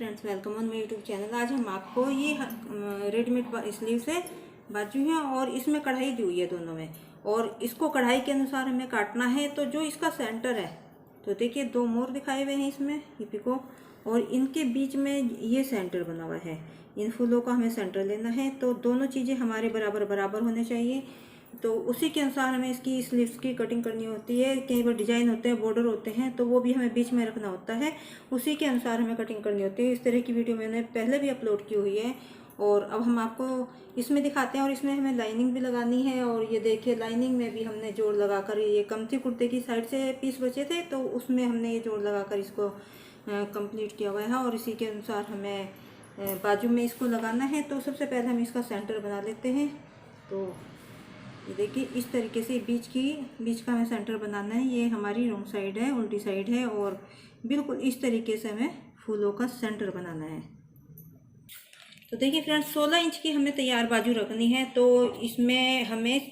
Friends, welcome on my YouTube channel. आज हम आपको ये रेडीमेड स्लीव से बाजू है और इसमें कढ़ाई दी हुई है दोनों में, और इसको कढ़ाई के अनुसार हमें काटना है। तो जो इसका सेंटर है, तो देखिए दो मोर दिखाए हुए हैं इसमें ये पिको, और इनके बीच में ये सेंटर बना हुआ है। इन फूलों का हमें सेंटर लेना है, तो दोनों चीज़ें हमारे बराबर बराबर होने चाहिए। तो उसी के अनुसार हमें इसकी स्लीव्स की कटिंग करनी होती है। कई बार डिजाइन होते हैं, बॉर्डर होते हैं, तो वो भी हमें बीच में रखना होता है। उसी के अनुसार हमें कटिंग करनी होती है। इस तरह की वीडियो मैंने पहले भी अपलोड की हुई है, और अब हम आपको इसमें दिखाते हैं। और इसमें हमें लाइनिंग भी लगानी है, और ये देखिए लाइनिंग में भी हमने जोड़ लगाकर, ये कमती कुर्ते की साइड से पीस बचे थे, तो उसमें हमने ये जोड़ लगाकर इसको कंप्लीट किया हुआ है। और इसी के अनुसार हमें बाजू में इसको लगाना है। तो सबसे पहले हम इसका सेंटर बना लेते हैं। तो ये देखिए इस तरीके से बीच का हमें सेंटर बनाना है। ये हमारी रॉन्ग साइड है, उल्टी साइड है, और बिल्कुल इस तरीके से हमें फूलों का सेंटर बनाना है। तो देखिए फ्रेंड्स, 16 इंच की हमें तैयार बाजू रखनी है। तो इसमें हमें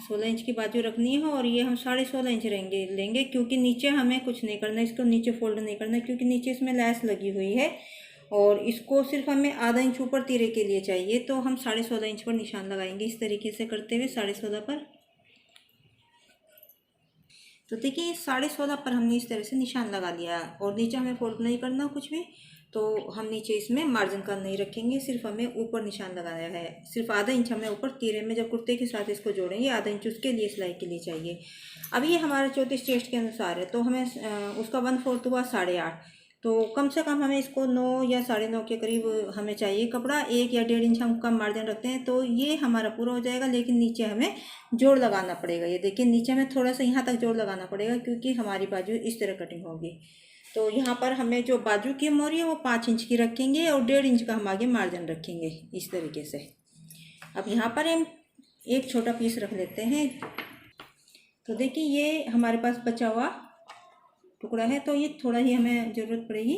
16 इंच की बाजू रखनी है, और ये हम 16.5 इंच लेंगे, क्योंकि नीचे हमें कुछ नहीं करना, इसको नीचे फोल्ड नहीं करना, क्योंकि नीचे इसमें लैस लगी हुई है, और इसको सिर्फ हमें आधा इंच ऊपर तीरे के लिए चाहिए। तो हम 16.5 इंच पर निशान लगाएंगे, इस तरीके से करते हुए 16.5 पर। तो देखिए 16.5 पर हमने इस तरह से निशान लगा लिया, और नीचे हमें फोल्ड नहीं करना कुछ भी। तो हम नीचे इसमें मार्जिन का नहीं रखेंगे, सिर्फ हमें ऊपर निशान लगाया है। सिर्फ आधा इंच हमें ऊपर तीरे में जब कुर्ते के साथ इसको जोड़ेंगे, आधा इंच उसके लिए सिलाई के लिए चाहिए। अब ये हमारा 34 चेस्ट के अनुसार है, तो हमें उसका 1/4 हुआ 8.5। तो कम से कम हमें इसको 9 या 9.5 के करीब हमें चाहिए कपड़ा। 1 या 1.5 इंच हम कम मार्जिन रखते हैं, तो ये हमारा पूरा हो जाएगा। लेकिन नीचे हमें जोड़ लगाना पड़ेगा। ये देखिए नीचे हमें थोड़ा सा यहाँ तक जोड़ लगाना पड़ेगा, क्योंकि हमारी बाजू इस तरह कटिंग होगी। तो यहाँ पर हमें जो बाजू की मोरी है वो 5 इंच की रखेंगे, और 1.5 इंच का हम आगे मार्जिन रखेंगे इस तरीके से। अब यहाँ पर हम एक छोटा पीस रख लेते हैं। तो देखिए ये हमारे पास बचा हुआ टुकड़ा है, तो ये थोड़ा ही हमें ज़रूरत पड़ेगी,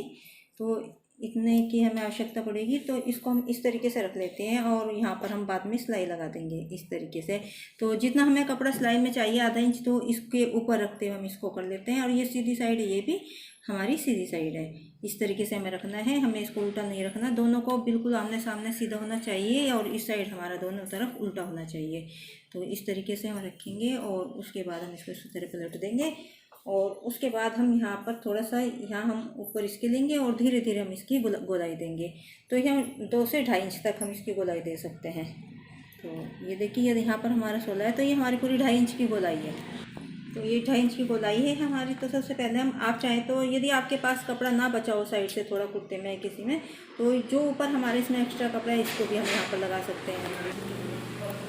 तो इतने की हमें आवश्यकता पड़ेगी। तो इसको हम इस तरीके से रख लेते हैं, और यहाँ पर हम बाद में सिलाई लगा देंगे इस तरीके से। तो जितना हमें कपड़ा सिलाई में चाहिए आधा इंच, तो इसके ऊपर रखते हुए हम इसको कर लेते हैं। और ये सीधी साइड है, ये भी हमारी सीधी साइड है। इस तरीके से हमें रखना है, हमें इसको उल्टा नहीं रखना। दोनों को बिल्कुल आमने सामने सीधा होना चाहिए, और इस साइड हमारा दोनों तरफ उल्टा होना चाहिए। तो इस तरीके से हम रखेंगे, और उसके बाद हम इसको इस तरह पलट देंगे। और उसके बाद हम यहाँ पर थोड़ा सा यहाँ हम ऊपर इसके लेंगे, और धीरे धीरे हम इसकी गोलाई देंगे। तो यहाँ 2 से 2.5 इंच तक हम इसकी गोलाई दे सकते हैं। तो ये देखिए यदि यहाँ पर हमारा 16 है, तो ये हमारी पूरी 2.5 इंच की गोलाई है। तो ये 2.5 इंच की गोलाई है हमारी। तो सबसे पहले हम, आप चाहें तो यदि आपके पास कपड़ा ना बचा हो साइड से थोड़ा कुर्ते में किसी में, तो जो ऊपर हमारे इसमें एक्स्ट्रा कपड़ा है, इसको भी हम यहाँ पर लगा सकते हैं।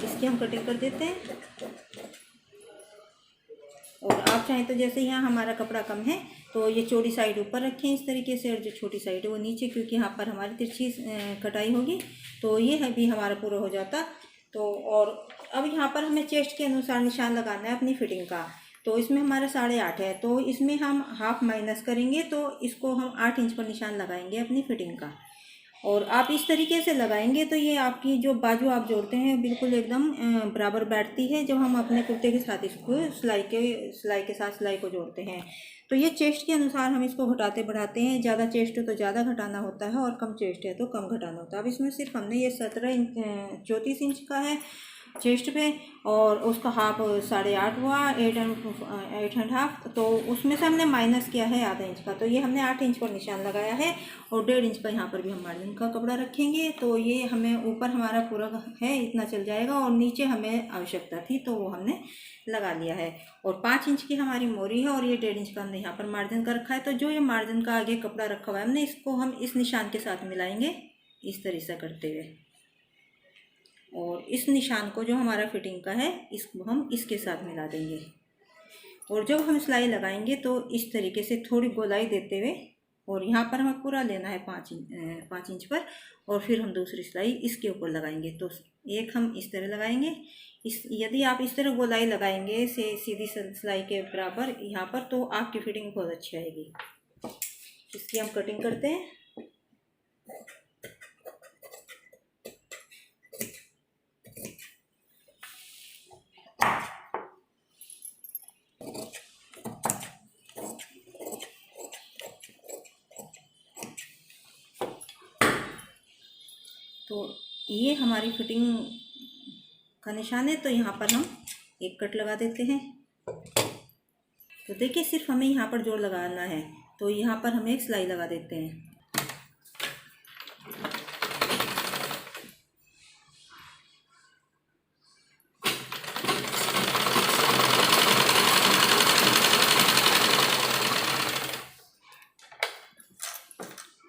इसकी हम कटिंग कर देते हैं। और आप चाहें तो जैसे यहाँ हमारा कपड़ा कम है, तो ये चौड़ी साइड ऊपर रखें इस तरीके से, और जो छोटी साइड है वो नीचे, क्योंकि यहाँ पर हमारी तिरछी कटाई होगी। तो ये है भी हमारा पूरा हो जाता। तो और अब यहाँ पर हमें चेस्ट के अनुसार निशान लगाना है अपनी फिटिंग का। तो इसमें हमारा 8.5 है, तो इसमें हम हाफ माइनस करेंगे, तो इसको हम 8 इंच पर निशान लगाएंगे अपनी फिटिंग का। और आप इस तरीके से लगाएंगे, तो ये आपकी जो बाजू आप जोड़ते हैं बिल्कुल एकदम बराबर बैठती है, जब हम अपने कुर्ते के साथ इसको सिलाई के साथ सिलाई को जोड़ते हैं। तो ये चेस्ट के अनुसार हम इसको घटाते बढ़ाते हैं। ज़्यादा चेस्ट है तो ज़्यादा घटाना होता है, और कम चेस्ट है तो कम घटाना होता है। अब इसमें सिर्फ हमने ये 34 इंच का है चेस्ट पे, और उसका हाफ 8.5 हुआ, 8.5। तो उसमें से हमने माइनस किया है आधा इंच का, तो ये हमने 8 इंच पर निशान लगाया है। और 1.5 इंच का यहाँ पर भी हम मार्जिन का कपड़ा रखेंगे। तो ये हमें ऊपर हमारा पूरा है इतना चल जाएगा, और नीचे हमें आवश्यकता थी तो वो हमने लगा लिया है। और 5 इंच की हमारी मोरी है, और ये 1.5 इंच का हमने यहाँ पर मार्जिन का रखा है। तो जो ये मार्जिन का आगे कपड़ा रखा हुआ है हमने, इसको हम इस निशान के साथ मिलाएंगे इस तरह से करते हुए। और इस निशान को जो हमारा फिटिंग का है, इसको हम इसके साथ मिला देंगे। और जब हम सिलाई लगाएंगे तो इस तरीके से थोड़ी गोलाई देते हुए, और यहाँ पर हमें पूरा लेना है 5 इंच पर, और फिर हम दूसरी सिलाई इसके ऊपर लगाएंगे। तो एक हम इस तरह लगाएंगे। यदि आप इस तरह गोलाई लगाएंगे से सीधी सिलाई के बराबर यहाँ पर, तो आपकी फिटिंग बहुत अच्छी आएगी। इसकी हम कटिंग करते हैं। तो ये हमारी फिटिंग का निशान है। तो यहाँ पर हम एक कट लगा देते हैं। तो देखिए सिर्फ हमें यहाँ पर जोड़ लगाना है, तो यहाँ पर हम एक सिलाई लगा देते हैं।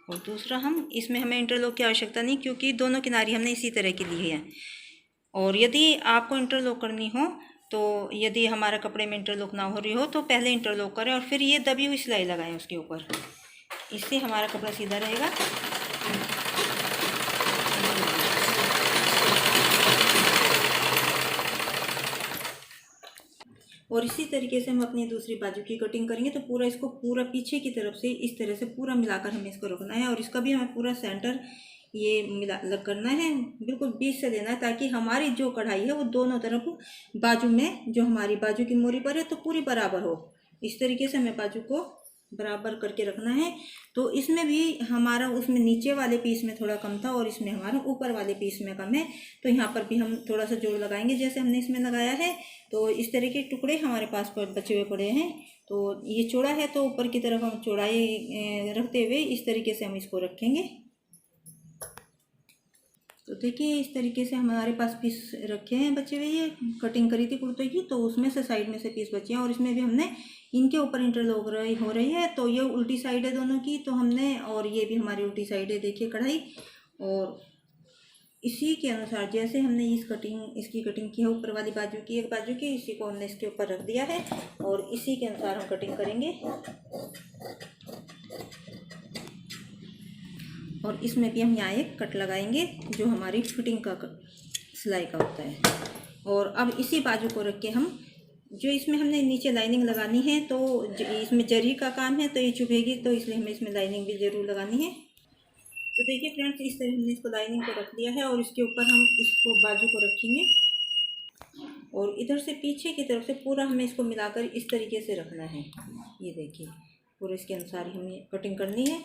और दूसरा हम इसमें हमें इंटरलॉक की आवश्यकता नहीं, क्योंकि दोनों किनारी हमने इसी तरह की ली है। और यदि आपको इंटरलॉक करनी हो तो यदि हमारा कपड़े में इंटरलॉक ना हो रही हो तो पहले इंटरलॉक करें और फिर ये दबी हुई सिलाई लगाएं उसके ऊपर, इससे हमारा कपड़ा सीधा रहेगा। और इसी तरीके से हम अपनी दूसरी बाजू की कटिंग करेंगे। तो पूरा इसको पूरा पीछे की तरफ से इस तरह से पूरा मिलाकर हमें इसको रखना है। और इसका भी हमें पूरा सेंटर ये मिला लग करना है, बिल्कुल बीच से देना है, ताकि हमारी जो कढ़ाई है वो दोनों तरफ बाजू में, जो हमारी बाजू की मोरी पर है तो पूरी बराबर हो। इस तरीके से हमें बाजू को बराबर करके रखना है। तो इसमें भी हमारा उसमें नीचे वाले पीस में थोड़ा कम था और इसमें हमारा ऊपर वाले पीस में कम है। तो यहाँ पर भी हम थोड़ा सा जोड़ लगाएंगे जैसे हमने इसमें लगाया है। तो इस तरह के टुकड़े हमारे पास बचे हुए पड़े हैं। तो ये चौड़ा है तो ऊपर की तरफ हम चौड़ाई रखते हुए इस तरीके से हम इसको रखेंगे। तो देखिए इस तरीके से हमारे पास पीस रखे हैं बचे हुए। ये कटिंग करी थी कुर्ते की, तो उसमें से साइड में से पीस बचे हैं और इसमें भी हमने इनके ऊपर इंटरलॉक हो रही है। तो ये उल्टी साइड है दोनों की, तो हमने, और ये भी हमारी उल्टी साइड है देखिए कढ़ाई। और इसी के अनुसार जैसे हमने इसकी कटिंग की है ऊपर वाली बाजू की, एक बाजू की, इसी को हमने इसके ऊपर रख दिया है और इसी के अनुसार हम कटिंग करेंगे। और इसमें भी हम यहाँ एक कट लगाएंगे जो हमारी फिटिंग का सिलाई का होता है। और अब इसी बाजू को रख के हम, जो इसमें हमने नीचे लाइनिंग लगानी है, तो इसमें जरी का काम है तो ये चुभेगी, तो इसलिए हमें इसमें लाइनिंग भी ज़रूर लगानी है। तो देखिए फ्रेंड्स इस तरह हमने इसको लाइनिंग को रख दिया है और इसके ऊपर हम इसको बाजू को रखेंगे और इधर से पीछे की तरफ से पूरा हमें इसको मिलाकर इस तरीके से रखना है। ये देखिए पूरे इसके अनुसार ही हमें कटिंग करनी है।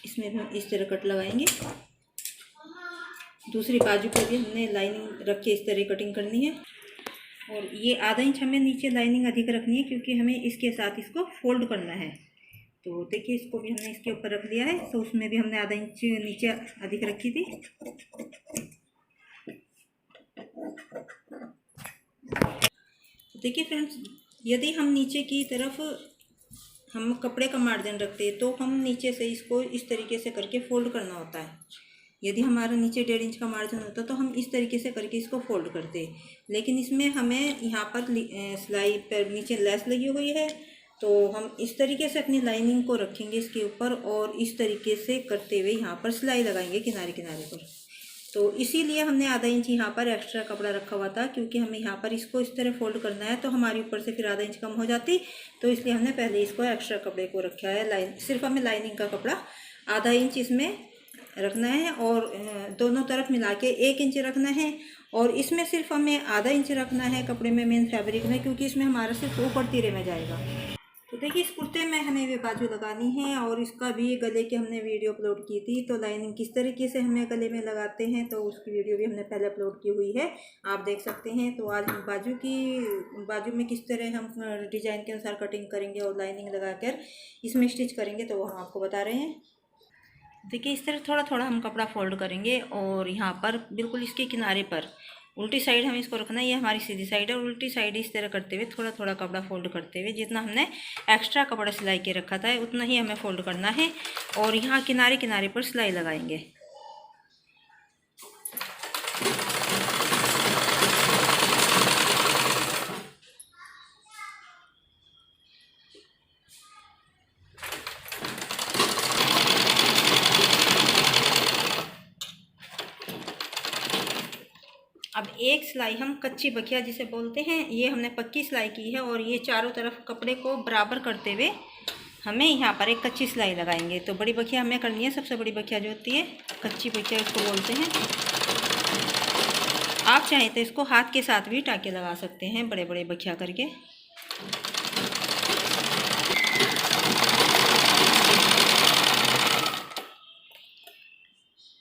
इसमें भी हम इस तरह कट लगाएंगे। दूसरी बाजू पर भी हमने लाइनिंग रख के इस तरह कटिंग करनी है। और ये आधा इंच हमें नीचे लाइनिंग अधिक रखनी है, क्योंकि हमें इसके साथ इसको फोल्ड करना है। तो देखिए इसको भी हमने इसके ऊपर रख दिया है, तो उसमें भी हमने आधा इंच नीचे अधिक रखी थी। तो देखिए फ्रेंड्स, यदि हम नीचे की तरफ हम कपड़े का मार्जिन रखते हैं तो हम नीचे से इसको इस तरीके से करके फोल्ड करना होता है। यदि हमारा नीचे 1.5 इंच का मार्जिन होता तो हम इस तरीके से करके इसको फोल्ड करते, लेकिन इसमें हमें यहाँ पर सिलाई पर नीचे लेस लगी हुई है, तो हम इस तरीके से अपनी लाइनिंग को रखेंगे इसके ऊपर और इस तरीके से करते हुए यहाँ पर सिलाई लगाएंगे किनारे किनारे पर। तो इसीलिए हमने आधा इंच यहाँ पर एक्स्ट्रा कपड़ा रखा हुआ था, क्योंकि हमें यहाँ पर इसको इस तरह फोल्ड करना है तो हमारी ऊपर से फिर आधा इंच कम हो जाती। तो इसलिए हमने पहले इसको एक्स्ट्रा कपड़े को रखा है। सिर्फ हमें लाइनिंग का कपड़ा आधा इंच इसमें रखना है और दोनों तरफ मिला के 1 इंच रखना है। और इसमें सिर्फ हमें आधा इंच रखना है कपड़े में, मेन फैब्रिक में, क्योंकि इसमें हमारा सिर्फ ऊपर तीरे में जाएगा। तो देखिए इस कुर्ते में हमें ये बाजू लगानी है और इसका भी गले की हमने वीडियो अपलोड की थी। तो लाइनिंग किस तरीके से हमें गले में लगाते हैं तो उसकी वीडियो भी हमने पहले अपलोड की हुई है, आप देख सकते हैं। तो आज हम बाजू में किस तरह हम डिज़ाइन के अनुसार कटिंग करेंगे और लाइनिंग लगाकर इसमें स्टिच करेंगे तो वो हम आपको बता रहे हैं। देखिए इस तरह थोड़ा थोड़ा हम कपड़ा फोल्ड करेंगे और यहाँ पर बिल्कुल इसके किनारे पर उल्टी साइड हमें इसको रखना है। ये हमारी सीधी साइड है और उल्टी साइड इस तरह करते हुए थोड़ा थोड़ा कपड़ा फोल्ड करते हुए जितना हमने एक्स्ट्रा कपड़ा सिलाई के रखा था उतना ही हमें फोल्ड करना है और यहाँ किनारे किनारे पर सिलाई लगाएंगे। अब एक सिलाई हम कच्ची बखिया जिसे बोलते हैं, ये हमने पक्की सिलाई की है और ये चारों तरफ कपड़े को बराबर करते हुए हमें यहाँ पर एक कच्ची सिलाई लगाएंगे। तो बड़ी बखिया हमें करनी है, सबसे बड़ी बखिया जो होती है कच्ची बखिया इसको बोलते हैं। आप चाहें तो इसको हाथ के साथ भी टाके लगा सकते हैं, बड़े बड़े बखिया करके।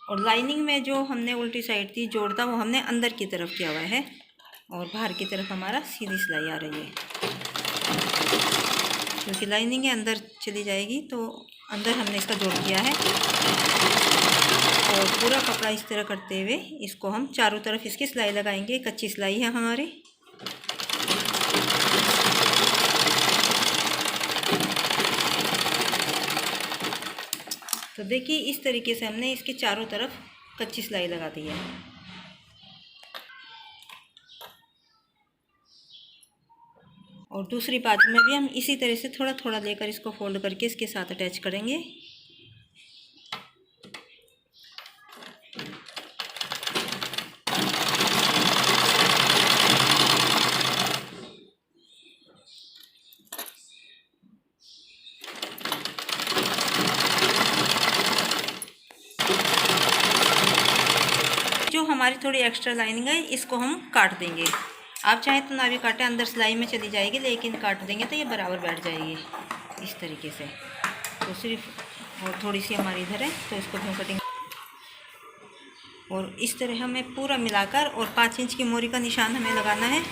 और लाइनिंग में जो हमने उल्टी साइड थी जोड़ था वो हमने अंदर की तरफ किया हुआ है और बाहर की तरफ हमारा सीधी सिलाई आ रही है, क्योंकि लाइनिंग अंदर चली जाएगी तो अंदर हमने इसका जोड़ किया है। और पूरा कपड़ा इस तरह करते हुए इसको हम चारों तरफ इसकी सिलाई लगाएंगे। कच्ची सिलाई है हमारी। तो देखिए इस तरीके से हमने इसके चारों तरफ कच्ची सिलाई लगा दी है। और दूसरी बाजू में भी हम इसी तरह से थोड़ा थोड़ा लेकर इसको फोल्ड करके इसके साथ अटैच करेंगे। जो हमारी थोड़ी एक्स्ट्रा लाइनिंग है इसको हम काट देंगे। आप चाहें तो ना भी काटें, अंदर सिलाई में चली जाएगी, लेकिन काट देंगे तो ये बराबर बैठ जाएगी इस तरीके से। तो सिर्फ और थोड़ी सी हमारी इधर है तो इसको भी हम कटिंग। और इस तरह हमें पूरा मिलाकर और 5 इंच की मोरी का निशान हमें लगाना है।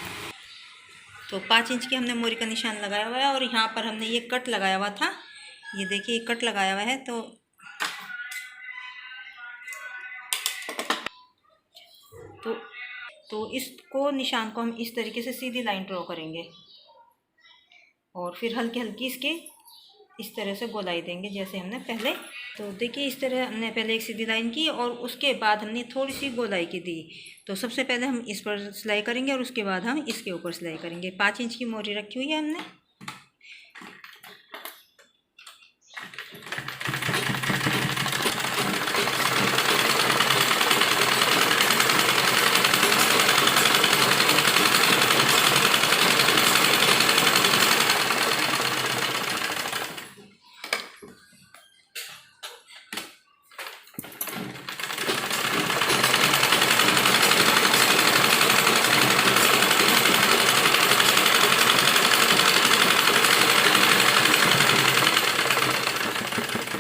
तो 5 इंच की हमने मोरी का निशान लगाया हुआ है और यहाँ पर हमने ये कट लगाया हुआ था, ये देखिए कट लगाया हुआ है। तो इसको निशान को हम इस तरीके से सीधी लाइन ड्रॉ करेंगे और फिर हल्की हल्की इसके इस तरह से गोलाई देंगे जैसे हमने पहले। तो देखिए इस तरह हमने पहले एक सीधी लाइन की और उसके बाद हमने थोड़ी सी गोलाई की दी। तो सबसे पहले हम इस पर सिलाई करेंगे और उसके बाद हम इसके ऊपर सिलाई करेंगे। 5 इंच की मोरी रखी हुई है हमने।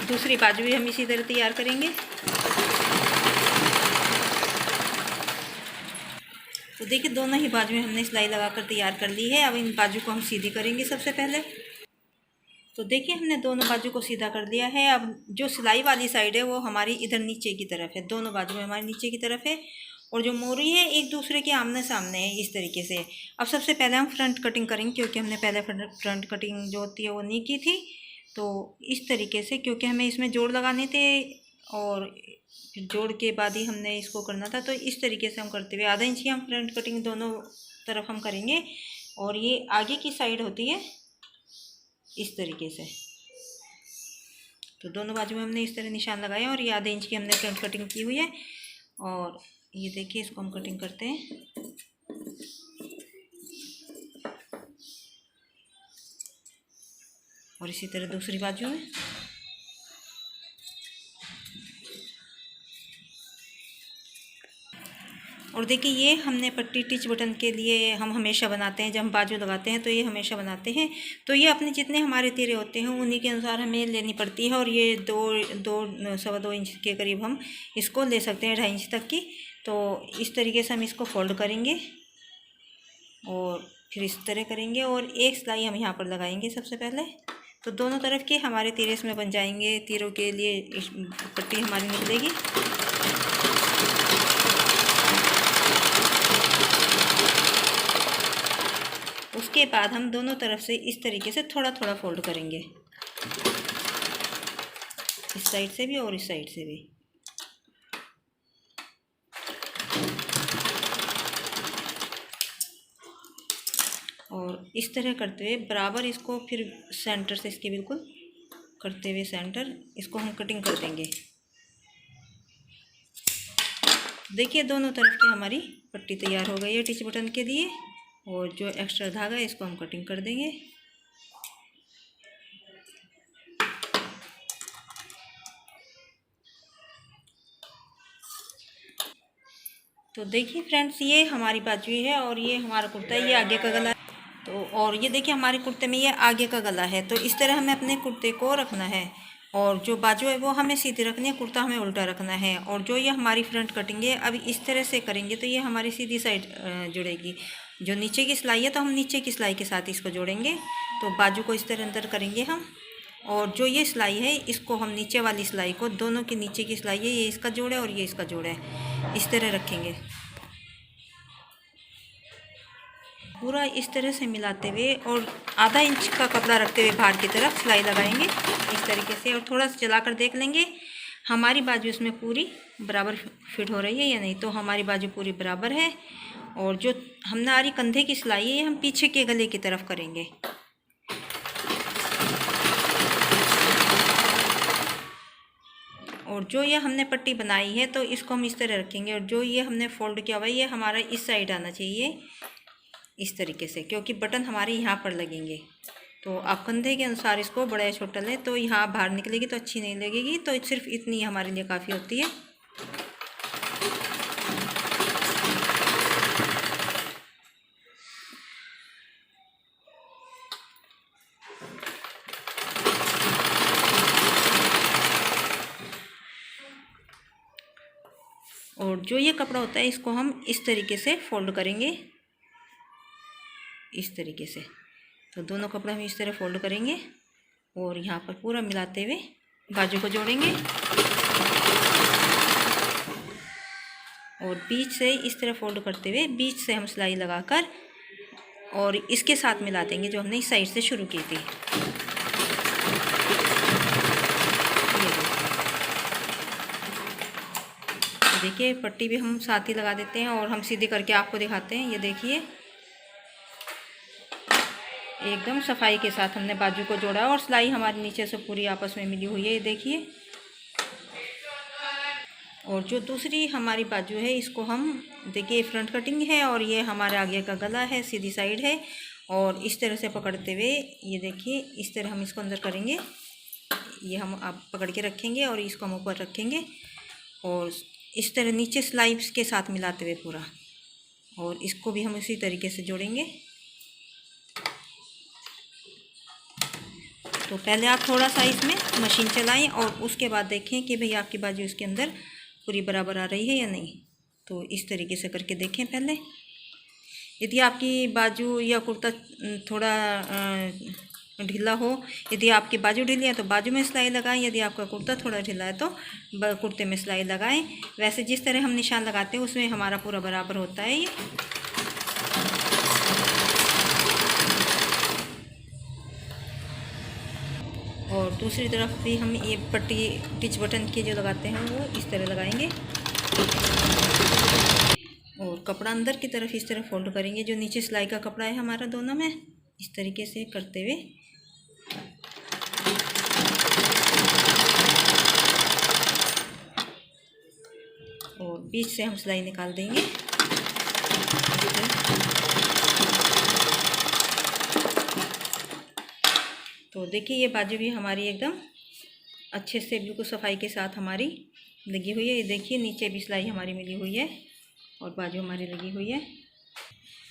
दूसरी बाजू भी हम इसी तरह तैयार करेंगे। तो देखिए दोनों ही बाजू में हमने सिलाई लगाकर तैयार कर ली है। अब इन बाजू को हम सीधी करेंगे सबसे पहले। तो देखिए हमने दोनों बाजू को सीधा कर दिया है। अब जो सिलाई वाली साइड है वो हमारी इधर नीचे की तरफ है, दोनों बाजू में हमारी नीचे की तरफ है और जो मोरी है एक दूसरे के आमने सामने है इस तरीके से। अब सबसे पहले हम फ्रंट कटिंग करेंगे, क्योंकि हमने पहले फ्रंट कटिंग जो होती है वो नहीं की थी। तो इस तरीके से, क्योंकि हमें इसमें जोड़ लगाने थे और फिर जोड़ के बाद ही हमने इसको करना था, तो इस तरीके से हम करते हुए आधा इंच की हम फ्रंट कटिंग दोनों तरफ हम करेंगे। और ये आगे की साइड होती है इस तरीके से। तो दोनों बाजू में हमने इस तरह निशान लगाए और ये आधे इंच की हमने फ्रंट कटिंग की हुई है। और ये देखिए इसको हम कटिंग करते हैं। और इसी तरह दूसरी बाजू में। और देखिए ये हमने पट्टी टिच बटन के लिए हम हमेशा बनाते हैं, जब हम बाजू लगाते हैं तो ये हमेशा बनाते हैं। तो ये अपने जितने हमारे तीरे होते हैं उन्हीं के अनुसार हमें लेनी पड़ती है। और ये सवा दो इंच के करीब हम इसको ले सकते हैं, 2.5 इंच तक की। तो इस तरीके से हम इसको फोल्ड करेंगे और फिर इस तरह करेंगे और एक सिलाई हम यहाँ पर लगाएंगे सबसे पहले। तो दोनों तरफ के हमारे तीरे इसमें बन जाएंगे, तीरों के लिए पट्टी हमारी निकलेगी। उसके बाद हम दोनों तरफ से इस तरीके से थोड़ा थोड़ा फोल्ड करेंगे, इस साइड से भी और इस साइड से भी। और इस तरह करते हुए बराबर इसको फिर सेंटर से इसके बिल्कुल करते हुए सेंटर इसको हम कटिंग कर देंगे। देखिए दोनों तरफ की हमारी पट्टी तैयार हो गई है टिच बटन के लिए। और जो एक्स्ट्रा धागा है इसको हम कटिंग कर देंगे। तो देखिए फ्रेंड्स, ये हमारी बाजू है और ये हमारा कुर्ता है, ये आगे का गला है। तो और ये देखिए हमारे कुर्ते में ये आगे का गला है। तो इस तरह हमें अपने कुर्ते को रखना है और जो बाजू है वो हमें सीधी रखनी है, कुर्ता हमें उल्टा रखना है। और जो ये हमारी फ्रंट कटिंग है, अब इस तरह से करेंगे तो ये हमारी सीधी साइड जुड़ेगी। जो नीचे की सिलाई है तो हम नीचे की सिलाई के साथ इसको जोड़ेंगे। तो बाजू को इस तरह अंदर करेंगे हम, और जो ये सिलाई है इसको हम नीचे वाली सिलाई को, दोनों की नीचे की सिलाई है ये इसका जोड़ है और ये इसका जोड़ है, इस तरह रखेंगे। पूरा इस तरह से मिलाते हुए और आधा इंच का कपड़ा रखते हुए बाहर की तरफ सिलाई लगाएंगे इस तरीके से। और थोड़ा सा चलाकर देख लेंगे हमारी बाजू इसमें पूरी बराबर फिट हो रही है या नहीं। तो हमारी बाजू पूरी बराबर है। और जो हमने आरी कंधे की सिलाई है ये हम पीछे के गले की तरफ करेंगे। और जो ये हमने पट्टी बनाई है तो इसको हम इस तरह रखेंगे। और जो ये हमने फोल्ड किया हुआ है ये हमारा इस साइड आना चाहिए इस तरीके से, क्योंकि बटन हमारे यहाँ पर लगेंगे। तो आप कंधे के अनुसार इसको बड़ा या छोटा लें। तो यहाँ बाहर निकलेगी तो अच्छी नहीं लगेगी, तो सिर्फ इतनी हमारे लिए काफ़ी होती है। और जो ये कपड़ा होता है इसको हम इस तरीके से फोल्ड करेंगे इस तरीके से। तो दोनों कपड़ा हम इस तरह फोल्ड करेंगे और यहाँ पर पूरा मिलाते हुए बाजू को जोड़ेंगे और बीच से इस तरह फोल्ड करते हुए बीच से हम सिलाई लगाकर और इसके साथ मिला देंगे जो हमने इस साइड से शुरू की थी। देखिए पट्टी भी हम साथ ही लगा देते हैं और हम सीधी करके आपको दिखाते हैं। ये देखिए एकदम सफाई के साथ हमने बाजू को जोड़ा और सिलाई हमारी नीचे से पूरी आपस में मिली हुई है, ये देखिए। और जो दूसरी हमारी बाजू है इसको हम देखिए फ्रंट कटिंग है और ये हमारे आगे का गला है, सीधी साइड है। और इस तरह से पकड़ते हुए ये देखिए इस तरह हम इसको अंदर करेंगे। ये हम आप पकड़ के रखेंगे और इसको हम ऊपर रखेंगे और इस तरह नीचे सिलाई के साथ मिलाते हुए पूरा, और इसको भी हम इसी तरीके से जोड़ेंगे। तो पहले आप थोड़ा सा इसमें मशीन चलाएं और उसके बाद देखें कि भाई आपकी बाजू इसके अंदर पूरी बराबर आ रही है या नहीं। तो इस तरीके से करके देखें पहले। यदि आपकी बाजू या कुर्ता थोड़ा ढीला हो, यदि आपकी बाजू ढीली है तो बाजू में सिलाई लगाएं, यदि आपका कुर्ता थोड़ा ढीला है तो कुर्ते में सिलाई लगाएं। वैसे जिस तरह हम निशान लगाते हैं उसमें हमारा पूरा बराबर होता है ये। और दूसरी तरफ भी हम ये पट्टी टिच बटन के जो लगाते हैं वो इस तरह लगाएंगे और कपड़ा अंदर की तरफ इस तरह फोल्ड करेंगे। जो नीचे सिलाई का कपड़ा है हमारा दोनों में इस तरीके से करते हुए और बीच से हम सिलाई निकाल देंगे। तो देखिए ये बाजू भी हमारी एकदम अच्छे से बिल्कुल सफाई के साथ हमारी लगी हुई है। ये देखिए नीचे भी सिलाई हमारी मिली हुई है और बाजू हमारी लगी हुई है।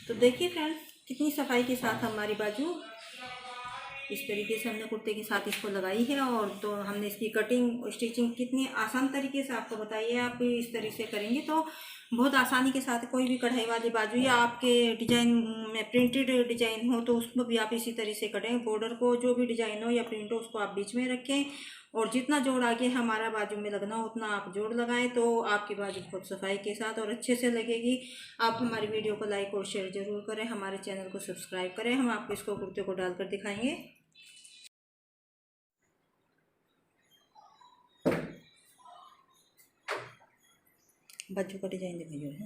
तो देखिए फ्रेंड्स कितनी सफाई के साथ हमारी बाजू इस तरीके से हमने कुर्ते के साथ इसको लगाई है। और तो हमने इसकी कटिंग और स्टिचिंग कितनी आसान तरीके से आपको बताई है। आप इस तरीके से करेंगे तो बहुत आसानी के साथ कोई भी कढ़ाई वाली बाजू या आपके डिजाइन में प्रिंटेड डिजाइन हो तो उसको भी आप इसी तरीके से कटें। बॉर्डर को जो भी डिजाइन हो या प्रिंट हो उसको आप बीच में रखें और जितना जोड़ आगे हमारा बाजू में लगना हो उतना आप जोड़ लगाएं तो आपकी बाजू बहुत सफाई के साथ और अच्छे से लगेगी। आप हमारी वीडियो को लाइक और शेयर ज़रूर करें, हमारे चैनल को सब्सक्राइब करें। हम आपको इसको कुर्ते को डालकर दिखाएंगे। बाजू का डिजाइन दिखाइए।